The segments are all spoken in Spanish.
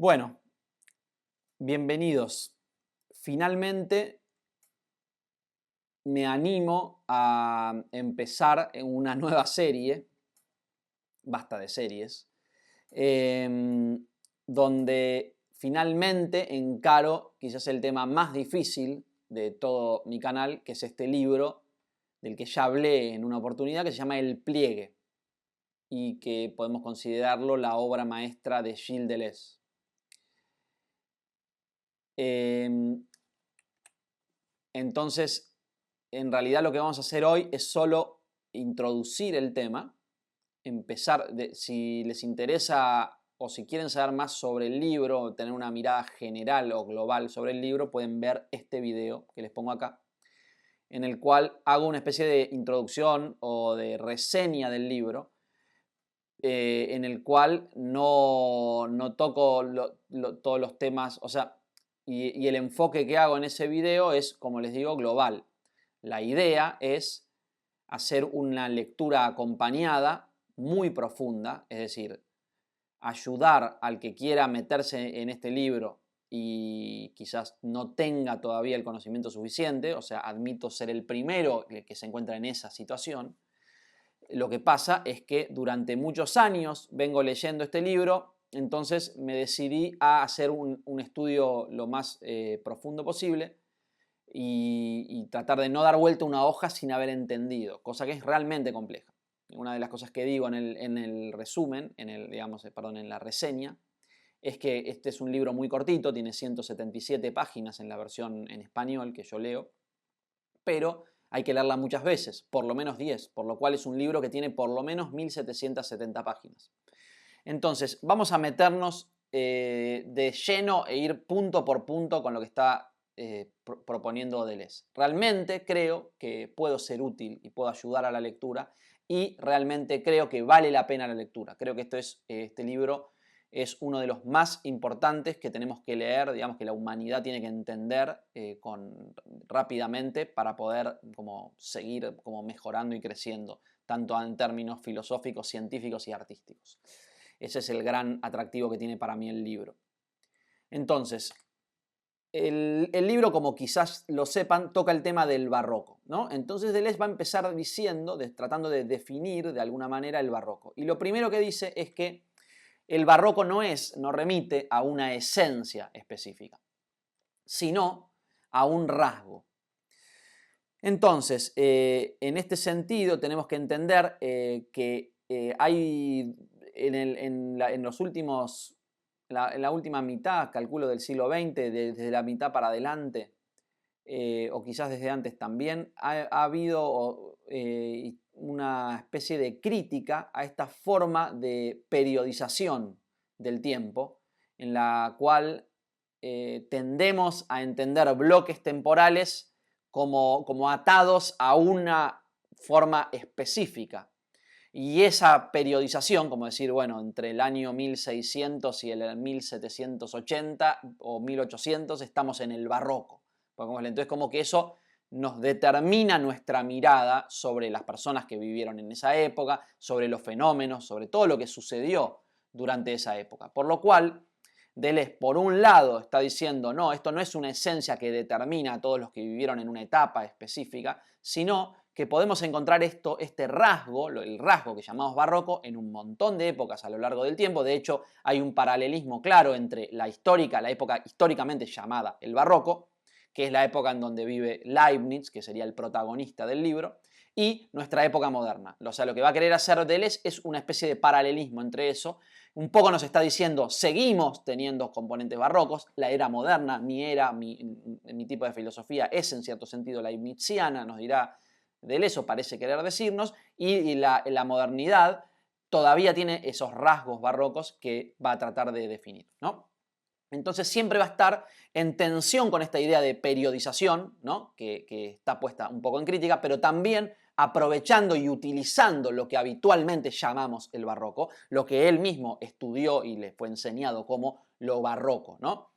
Bueno, bienvenidos. Finalmente me animo a empezar una nueva serie, basta de series, donde finalmente encaro quizás el tema más difícil de todo mi canal, que es este libro del que ya hablé en una oportunidad, que se llama El Pliegue, y que podemos considerarlo la obra maestra de Gilles Deleuze. Entonces, en realidad lo que vamos a hacer hoy es solo introducir el tema, empezar, si les interesa o si quieren saber más sobre el libro, tener una mirada general o global sobre el libro, pueden ver este video que les pongo acá, en el cual hago una especie de introducción o de reseña del libro, en el cual no toco todos los temas, o sea, y el enfoque que hago en ese video es, como les digo, global. La idea es hacer una lectura acompañada muy profunda, es decir, ayudar al que quiera meterse en este libro y quizás no tenga todavía el conocimiento suficiente, o sea, admito ser el primero que se encuentra en esa situación. Lo que pasa es que durante muchos años vengo leyendo este libro, entonces me decidí a hacer un estudio lo más profundo posible y tratar de no dar vuelta una hoja sin haber entendido, cosa que es realmente compleja. Una de las cosas que digo en el resumen, en la reseña, es que este es un libro muy cortito, tiene 177 páginas en la versión en español que yo leo, pero hay que leerla muchas veces, por lo menos 10, por lo cual es un libro que tiene por lo menos 1770 páginas. Entonces, vamos a meternos de lleno e ir punto por punto con lo que está proponiendo Deleuze. Realmente creo que puedo ser útil y puedo ayudar a la lectura y realmente creo que vale la pena la lectura. Creo que este libro es uno de los más importantes que tenemos que leer, digamos que la humanidad tiene que entender rápidamente para poder seguir mejorando y creciendo, tanto en términos filosóficos, científicos y artísticos. Ese es el gran atractivo que tiene para mí el libro. Entonces, el libro, como quizás lo sepan, toca el tema del barroco, ¿no? Entonces Deleuze va a empezar diciendo, tratando de definir de alguna manera el barroco. Y lo primero que dice es que el barroco no remite a una esencia específica, sino a un rasgo. Entonces, en este sentido tenemos que entender que hay en la última mitad, calculo, del siglo XX, desde la mitad para adelante, o quizás desde antes también, ha habido una especie de crítica a esta forma de periodización del tiempo, en la cual tendemos a entender bloques temporales como atados a una forma específica. Y esa periodización, como decir, bueno, entre el año 1600 y el 1780 o 1800 estamos en el barroco. Entonces como que eso nos determina nuestra mirada sobre las personas que vivieron en esa época, sobre los fenómenos, sobre todo lo que sucedió durante esa época. Por lo cual, Deleuze, por un lado, está diciendo, no, esto no es una esencia que determina a todos los que vivieron en una etapa específica, sino que podemos encontrar este rasgo, el rasgo que llamamos barroco, en un montón de épocas a lo largo del tiempo. De hecho, hay un paralelismo claro entre la época históricamente llamada el barroco, que es la época en donde vive Leibniz, que sería el protagonista del libro, y nuestra época moderna. O sea, lo que va a querer hacer Deleuze es una especie de paralelismo entre eso. Un poco nos está diciendo, seguimos teniendo componentes barrocos, la era moderna, mi tipo de filosofía es en cierto sentido leibniziana, nos dirá Deleuze, parece querer decirnos, y la modernidad todavía tiene esos rasgos barrocos que va a tratar de definir, ¿no? Entonces siempre va a estar en tensión con esta idea de periodización, ¿no? que está puesta un poco en crítica, pero también aprovechando y utilizando lo que habitualmente llamamos el barroco, lo que él mismo estudió y le fue enseñado como lo barroco, ¿no?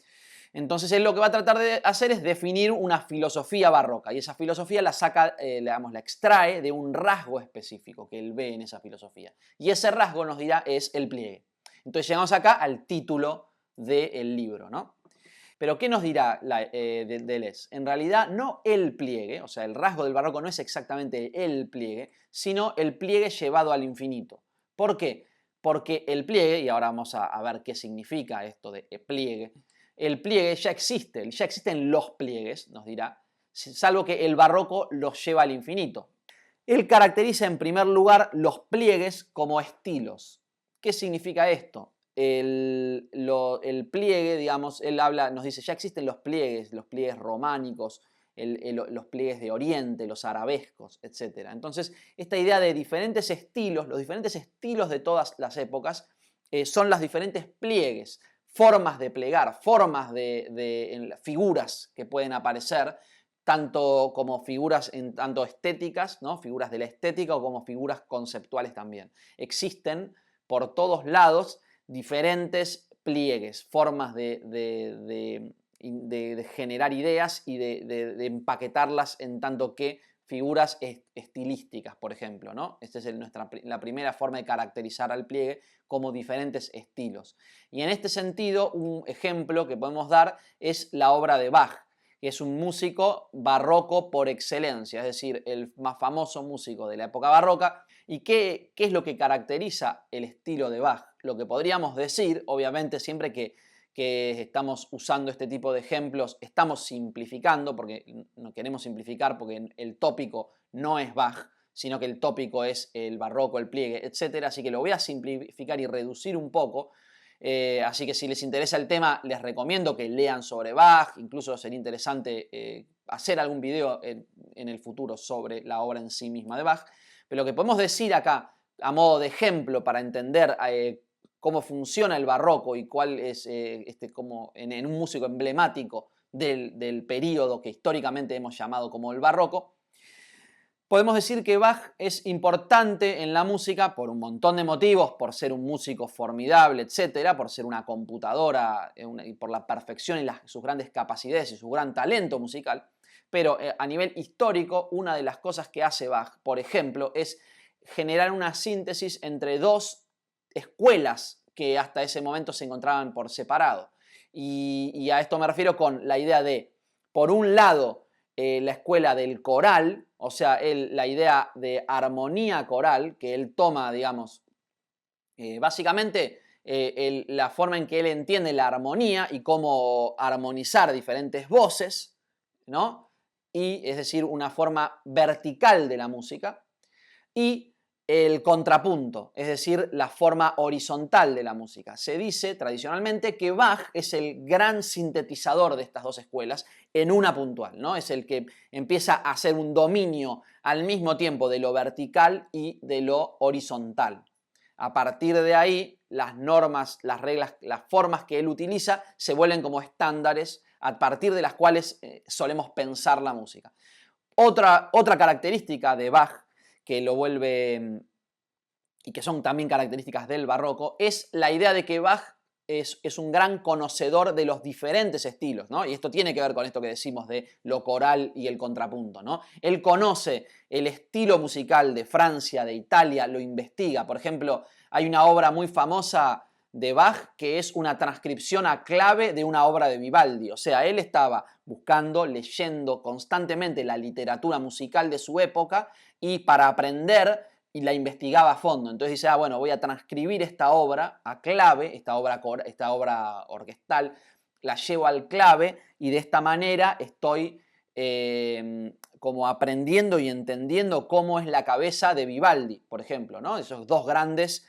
Entonces él lo que va a tratar de hacer es definir una filosofía barroca y esa filosofía la saca, la extrae de un rasgo específico que él ve en esa filosofía. Y ese rasgo, nos dirá, es el pliegue. Entonces llegamos acá al título del libro, ¿no? Pero ¿qué nos dirá Deleuze? En realidad no el pliegue, o sea, el rasgo del barroco no es exactamente el pliegue, sino el pliegue llevado al infinito. ¿Por qué? Porque el pliegue, y ahora vamos a ver qué significa esto de pliegue, el pliegue ya existen los pliegues, nos dirá, salvo que el barroco los lleva al infinito. Él caracteriza en primer lugar los pliegues como estilos. ¿Qué significa esto? El pliegue, digamos, él nos dice, ya existen los pliegues románicos, los pliegues de Oriente, los arabescos, etc. Entonces, esta idea de diferentes estilos, los diferentes estilos de todas las épocas, son las diferentes pliegues, formas de plegar, formas de figuras que pueden aparecer, tanto como figuras tanto estéticas, ¿no? Figuras de la estética, o como figuras conceptuales también. Existen por todos lados diferentes pliegues, formas de generar ideas y de empaquetarlas en tanto que figuras estilísticas, por ejemplo, ¿no? Esta es la primera forma de caracterizar al pliegue como diferentes estilos. Y en este sentido, un ejemplo que podemos dar es la obra de Bach, que es un músico barroco por excelencia, es decir, el más famoso músico de la época barroca. ¿Y qué es lo que caracteriza el estilo de Bach? Lo que podríamos decir, obviamente, siempre que estamos usando este tipo de ejemplos, estamos simplificando, porque no queremos simplificar, porque el tópico no es Bach, sino que el tópico es el barroco, el pliegue, etc. Así que lo voy a simplificar y reducir un poco. Así que si les interesa el tema, les recomiendo que lean sobre Bach. Incluso sería interesante hacer algún video en el futuro sobre la obra en sí misma de Bach. Pero lo que podemos decir acá, a modo de ejemplo, para entender cómo funciona el barroco y cuál es, como en un músico emblemático del periodo que históricamente hemos llamado como el barroco, podemos decir que Bach es importante en la música por un montón de motivos, por ser un músico formidable, etcétera, por ser una computadora y por la perfección y sus grandes capacidades y su gran talento musical. Pero a nivel histórico, una de las cosas que hace Bach, por ejemplo, es generar una síntesis entre dos escuelas que hasta ese momento se encontraban por separado. Y a esto me refiero con la idea de, por un lado, la escuela del coral, o sea, la idea de armonía coral, que él toma, digamos, básicamente la forma en que él entiende la armonía y cómo armonizar diferentes voces, ¿no? Y es decir, una forma vertical de la música, y el contrapunto, es decir, la forma horizontal de la música. Se dice tradicionalmente que Bach es el gran sintetizador de estas dos escuelas en una puntual, ¿no? Es el que empieza a hacer un dominio al mismo tiempo de lo vertical y de lo horizontal. A partir de ahí, las normas, las reglas, las formas que él utiliza se vuelven como estándares a partir de las cuales solemos pensar la música. Otra característica de Bach que lo vuelve, y que son también características del barroco, es la idea de que Bach es un gran conocedor de los diferentes estilos, ¿no? Y esto tiene que ver con esto que decimos de lo coral y el contrapunto, ¿no? Él conoce el estilo musical de Francia, de Italia, lo investiga. Por ejemplo, hay una obra muy famosa de Bach que es una transcripción a clave de una obra de Vivaldi. O sea, él estaba buscando, leyendo constantemente la literatura musical de su época y para aprender y la investigaba a fondo. Entonces dice, bueno, voy a transcribir esta obra a clave, esta obra orquestal, la llevo al clave y de esta manera estoy como aprendiendo y entendiendo cómo es la cabeza de Vivaldi, por ejemplo, ¿no? Esos dos grandes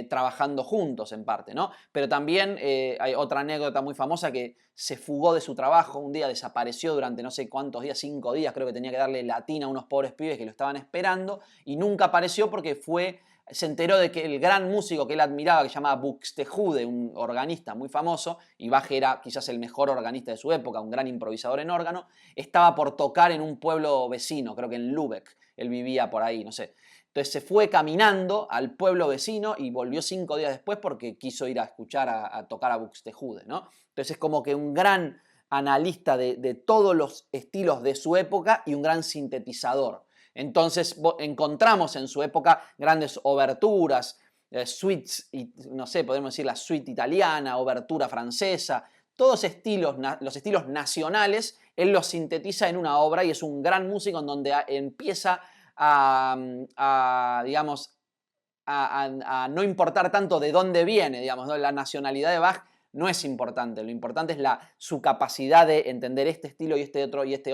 trabajando juntos en parte, ¿no? Pero también hay otra anécdota muy famosa que se fugó de su trabajo, un día desapareció durante no sé cuántos días, 5 días, creo que tenía que darle latín a unos pobres pibes que lo estaban esperando y nunca apareció porque se enteró de que el gran músico que él admiraba, que se llamaba Buxtehude, un organista muy famoso, y Bach era quizás el mejor organista de su época, un gran improvisador en órgano, estaba por tocar en un pueblo vecino, creo que en Lübeck, él vivía por ahí, no sé. Entonces se fue caminando al pueblo vecino y volvió 5 días después porque quiso ir a escuchar, a tocar a Buxtehude, ¿no? Entonces es como que un gran analista de todos los estilos de su época y un gran sintetizador. Entonces encontramos en su época grandes oberturas, suites, no sé, podemos decir la suite italiana, obertura francesa, todos estilos, los estilos nacionales, él los sintetiza en una obra y es un gran músico en donde empieza digamos, a no importar tanto de dónde viene, digamos, ¿no? La nacionalidad de Bach no es importante, lo importante es su capacidad de entender este estilo y este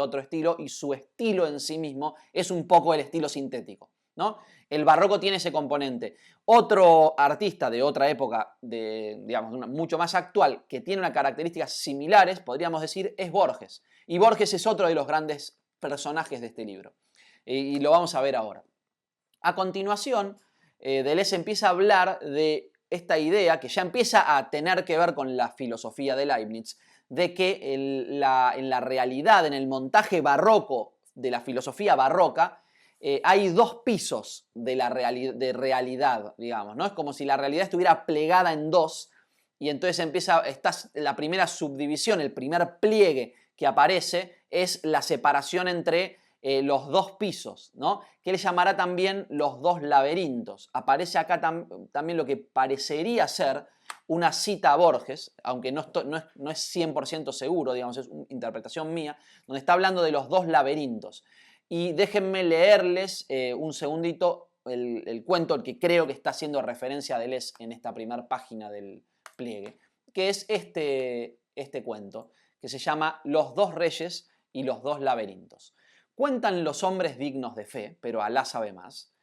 otro estilo, y su estilo en sí mismo es un poco el estilo sintético, ¿no? El barroco tiene ese componente. Otro artista de otra época, digamos, mucho más actual, que tiene unas características similares, podríamos decir, es Borges. Y Borges es otro de los grandes personajes de este libro. Y lo vamos a ver ahora. A continuación, Deleuze empieza a hablar de esta idea que ya empieza a tener que ver con la filosofía de Leibniz, de que en la realidad, en el montaje barroco de la filosofía barroca, hay dos pisos de realidad, digamos, ¿no? Es como si la realidad estuviera plegada en dos, y entonces la primera subdivisión, el primer pliegue que aparece es la separación entre los dos pisos, ¿no? Que él llamará también los dos laberintos. Aparece acá también lo que parecería ser una cita a Borges, aunque no es 100% seguro, digamos, es una interpretación mía, donde está hablando de los dos laberintos. Y déjenme leerles un segundito el cuento al que creo que está haciendo referencia a Deleuze en esta primera página del pliegue, que es este cuento, que se llama Los dos reyes y los dos laberintos. Cuentan los hombres dignos de fe, pero Alá sabe más,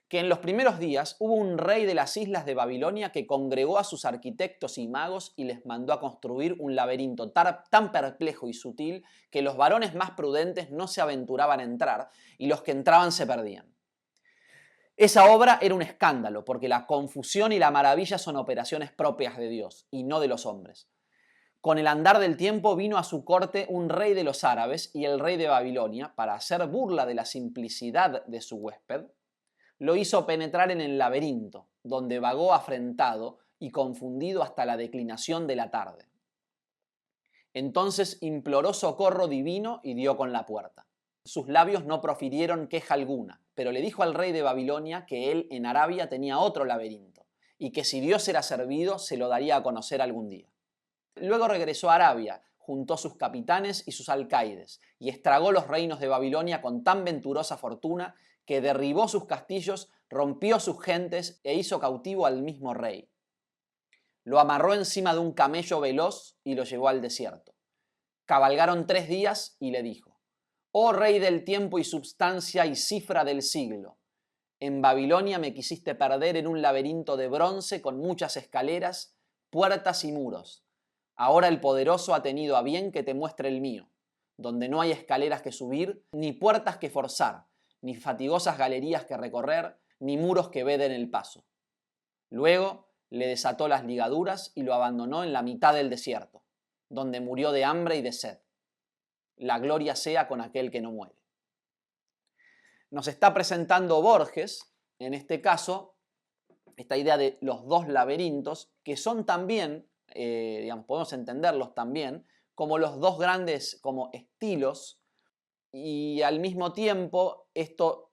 que en los primeros días hubo un rey de las islas de Babilonia que congregó a sus arquitectos y magos y les mandó a construir un laberinto tan perplejo y sutil que los varones más prudentes no se aventuraban a entrar y los que entraban se perdían. Esa obra era un escándalo, porque la confusión y la maravilla son operaciones propias de Dios y no de los hombres. Con el andar del tiempo vino a su corte un rey de los árabes y el rey de Babilonia, para hacer burla de la simplicidad de su huésped, lo hizo penetrar en el laberinto, donde vagó afrentado y confundido hasta la declinación de la tarde. Entonces imploró socorro divino y dio con la puerta. Sus labios no profirieron queja alguna, pero le dijo al rey de Babilonia que él en Arabia tenía otro laberinto, y que si Dios era servido se lo daría a conocer algún día. Luego regresó a Arabia, juntó sus capitanes y sus alcaides, y estragó los reinos de Babilonia con tan venturosa fortuna que derribó sus castillos, rompió sus gentes e hizo cautivo al mismo rey. Lo amarró encima de un camello veloz y lo llevó al desierto. Cabalgaron 3 días y le dijo: «Oh rey del tiempo y substancia y cifra del siglo, en Babilonia me quisiste perder en un laberinto de bronce con muchas escaleras, puertas y muros. Ahora el poderoso ha tenido a bien que te muestre el mío, donde no hay escaleras que subir, ni puertas que forzar, ni fatigosas galerías que recorrer, ni muros que veden el paso». Luego le desató las ligaduras y lo abandonó en la mitad del desierto, donde murió de hambre y de sed. La gloria sea con aquel que no muere. Nos está presentando Borges, en este caso, esta idea de los dos laberintos, que son también, digamos, podemos entenderlos también como los dos grandes como estilos, y al mismo tiempo,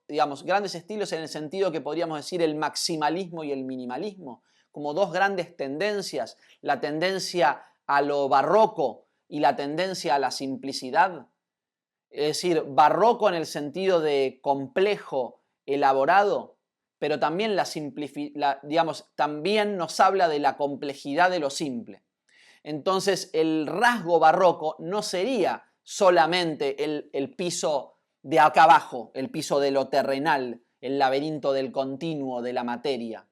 digamos, grandes estilos en el sentido que podríamos decir el maximalismo y el minimalismo, como dos grandes tendencias, la tendencia a lo barroco y la tendencia a la simplicidad. Es decir, barroco en el sentido de complejo, elaborado, pero también digamos, también nos habla de la complejidad de lo simple. Entonces, el rasgo barroco no sería solamente el piso de acá abajo, el piso de lo terrenal, el laberinto del continuo de la materia,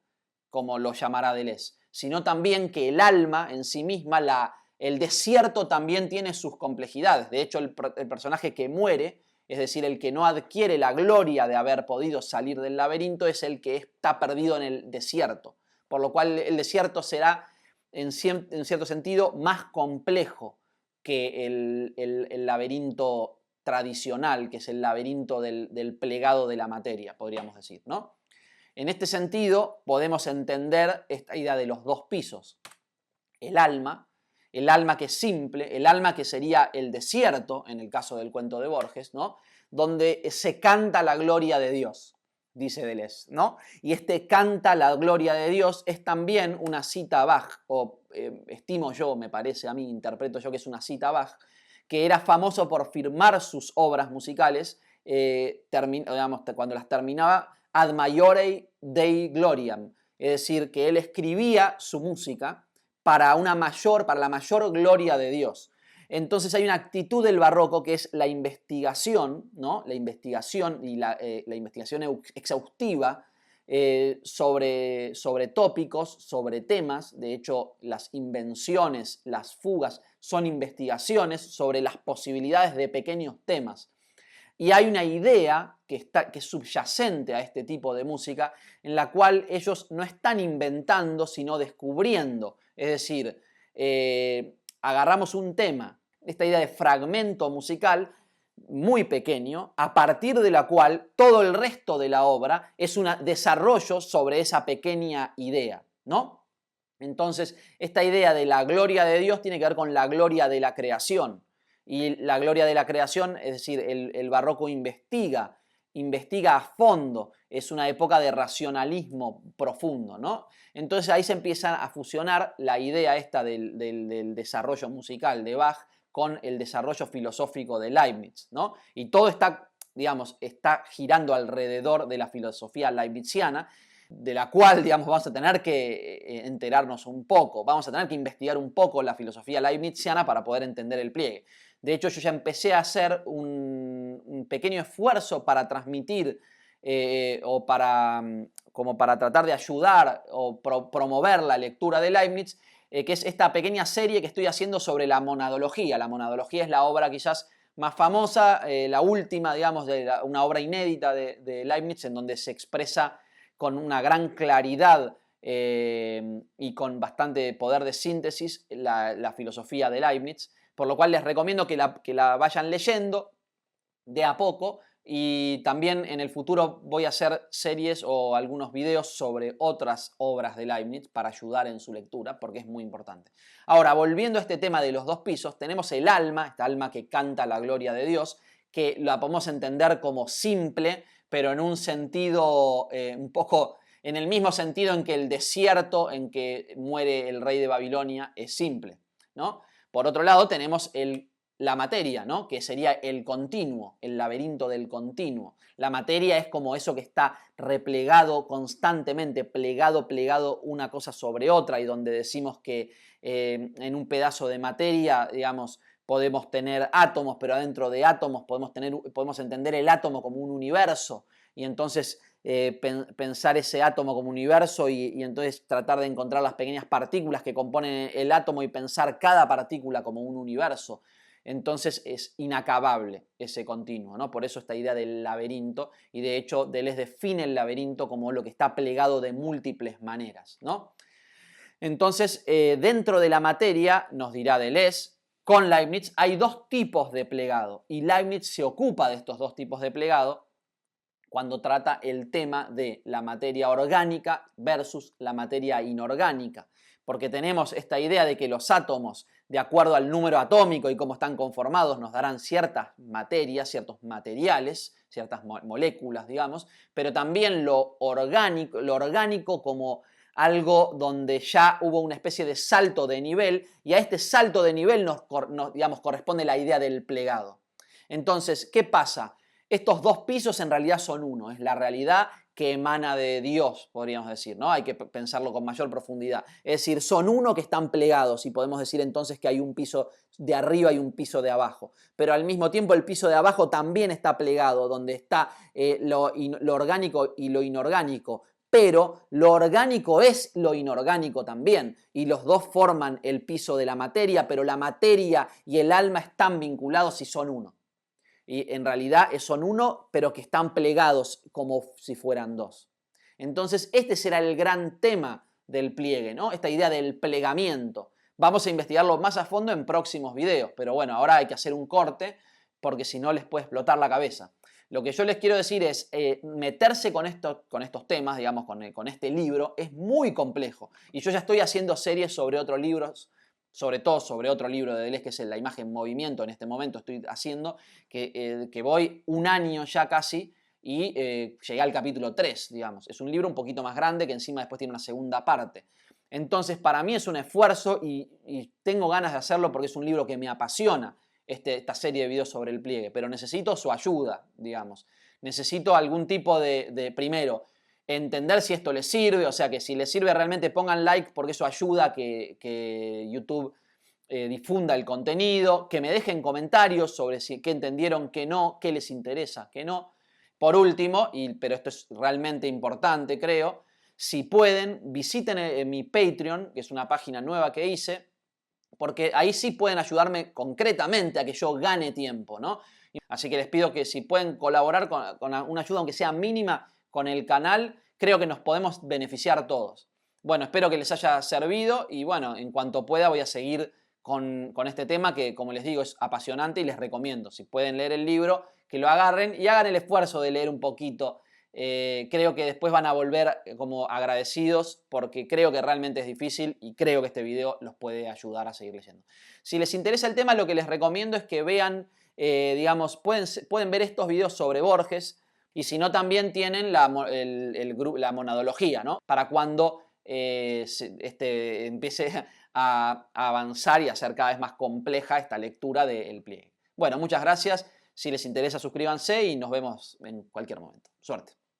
como lo llamará Deleuze, sino también que el alma en sí misma, el desierto también tiene sus complejidades. De hecho, el personaje que muere, es decir, el que no adquiere la gloria de haber podido salir del laberinto, es el que está perdido en el desierto. Por lo cual el desierto será, en cierto sentido, más complejo que el laberinto tradicional, que es el laberinto del plegado de la materia, podríamos decir, ¿no? En este sentido, podemos entender esta idea de los dos pisos. El alma que es simple, el alma que sería el desierto, en el caso del cuento de Borges, ¿no? Donde se canta la gloria de Dios. dice Deleuze, ¿no? Y este canta la gloria de Dios es también una cita a Bach, o estimo yo, me parece a mí, interpreto yo que es una cita a Bach, que era famoso por firmar sus obras musicales, digamos, cuando las terminaba, ad maiore Dei gloriam, es decir, que él escribía su música para la mayor gloria de Dios. Entonces hay una actitud del barroco que es la investigación, ¿no? La investigación y la investigación exhaustiva sobre tópicos, sobre temas. De hecho, las invenciones, las fugas, son investigaciones sobre las posibilidades de pequeños temas. Y hay una idea que es subyacente a este tipo de música, en la cual ellos no están inventando, sino descubriendo. Es decir, agarramos un tema, esta idea de fragmento musical muy pequeño, a partir de la cual todo el resto de la obra es un desarrollo sobre esa pequeña idea, ¿no? Entonces, esta idea de la gloria de Dios tiene que ver con la gloria de la creación. Y la gloria de la creación, es decir, el barroco investiga a fondo, es una época de racionalismo profundo, ¿no? Entonces ahí se empieza a fusionar la idea esta del desarrollo musical de Bach con el desarrollo filosófico de Leibniz, ¿no? Y todo está, digamos, está girando alrededor de la filosofía leibniziana, de la cual, digamos, vamos a tener que enterarnos un poco, vamos a tener que investigar un poco la filosofía leibniziana para poder entender el pliegue. De hecho, yo ya empecé a hacer un pequeño esfuerzo para transmitir o como para tratar de ayudar o promover la lectura de Leibniz, que es esta pequeña serie que estoy haciendo sobre la monadología. La monadología es la obra quizás más famosa, la última, digamos, una obra inédita de Leibniz, en donde se expresa con una gran claridad y con bastante poder de síntesis la filosofía de Leibniz, por lo cual les recomiendo que la vayan leyendo de a poco, y también en el futuro voy a hacer series o algunos videos sobre otras obras de Leibniz para ayudar en su lectura, porque es muy importante. Ahora, volviendo a este tema de los dos pisos, tenemos el alma, esta alma que canta la gloria de Dios, que la podemos entender como simple, pero en un sentido un poco, en el mismo sentido en que el desierto en que muere el rey de Babilonia es simple, ¿no? Por otro lado tenemos la materia, ¿no? Que sería el continuo, el laberinto del continuo. La materia es como eso que está replegado constantemente, plegado una cosa sobre otra, y donde decimos que en un pedazo de materia, digamos, podemos tener átomos, pero adentro de átomos podemos entender el átomo como un universo, y entonces pensar ese átomo como universo y entonces tratar de encontrar las pequeñas partículas que componen el átomo y pensar cada partícula como un universo. Entonces es inacabable ese continuo, ¿no? Por eso esta idea del laberinto, y de hecho Deleuze define el laberinto como lo que está plegado de múltiples maneras, ¿no? Entonces, dentro de la materia, nos dirá Deleuze, con Leibniz hay dos tipos de plegado, y Leibniz se ocupa de estos dos tipos de plegado cuando trata el tema de la materia orgánica versus la materia inorgánica, porque tenemos esta idea de que los átomos, de acuerdo al número atómico y cómo están conformados, nos darán ciertas materias, ciertos materiales, ciertas moléculas, digamos, pero también lo orgánico como algo donde ya hubo una especie de salto de nivel, y a este salto de nivel digamos, corresponde la idea del plegado. Entonces, ¿qué pasa? Estos dos pisos en realidad son uno, es la realidad que emana de Dios, podríamos decir, ¿no? Hay que pensarlo con mayor profundidad. Es decir, son uno que están plegados, y podemos decir entonces que hay un piso de arriba y un piso de abajo. Pero al mismo tiempo el piso de abajo también está plegado, donde está lo orgánico y lo inorgánico. Pero lo orgánico es lo inorgánico también, y los dos forman el piso de la materia, pero la materia y el alma están vinculados y son uno. Y en realidad son uno, pero que están plegados como si fueran dos. Entonces, este será el gran tema del pliegue, ¿no? Esta idea del plegamiento. Vamos a investigarlo más a fondo en próximos videos, pero bueno, ahora hay que hacer un corte porque si no les puede explotar la cabeza. Lo que yo les quiero decir es, meterse con estos temas, digamos, con este libro, es muy complejo. Y yo ya estoy haciendo series sobre otros libros, sobre todo sobre otro libro de Deleuze, que es La imagen en movimiento. En este momento estoy haciendo, que voy un año ya casi y llegué al capítulo 3, digamos. Es un libro un poquito más grande que encima después tiene una segunda parte. Entonces, para mí es un esfuerzo y tengo ganas de hacerlo porque es un libro que me apasiona, esta serie de videos sobre el pliegue, pero necesito su ayuda, digamos. Necesito algún tipo primero, entender si esto les sirve, o sea, que si les sirve realmente pongan like porque eso ayuda a que YouTube difunda el contenido, que me dejen comentarios sobre qué entendieron, qué no, qué les interesa, qué no. Por último, pero esto es realmente importante, creo, si pueden, visiten mi Patreon, que es una página nueva que hice, porque ahí sí pueden ayudarme concretamente a que yo gane tiempo, ¿no? Así que les pido que si pueden colaborar con una ayuda, aunque sea mínima, con el canal, creo que nos podemos beneficiar todos. Bueno, espero que les haya servido y bueno, en cuanto pueda voy a seguir con este tema que, como les digo, es apasionante y les recomiendo, si pueden leer el libro, que lo agarren y hagan el esfuerzo de leer un poquito. Creo que después van a volver como agradecidos porque creo que realmente es difícil y creo que este video los puede ayudar a seguir leyendo. Si les interesa el tema, lo que les recomiendo es que vean, digamos, pueden ver estos videos sobre Borges y si no también tienen la monadología, ¿no? Para cuando empiece a avanzar y a ser cada vez más compleja esta lectura del pliegue. Bueno, muchas gracias. Si les interesa, suscríbanse y nos vemos en cualquier momento. Suerte.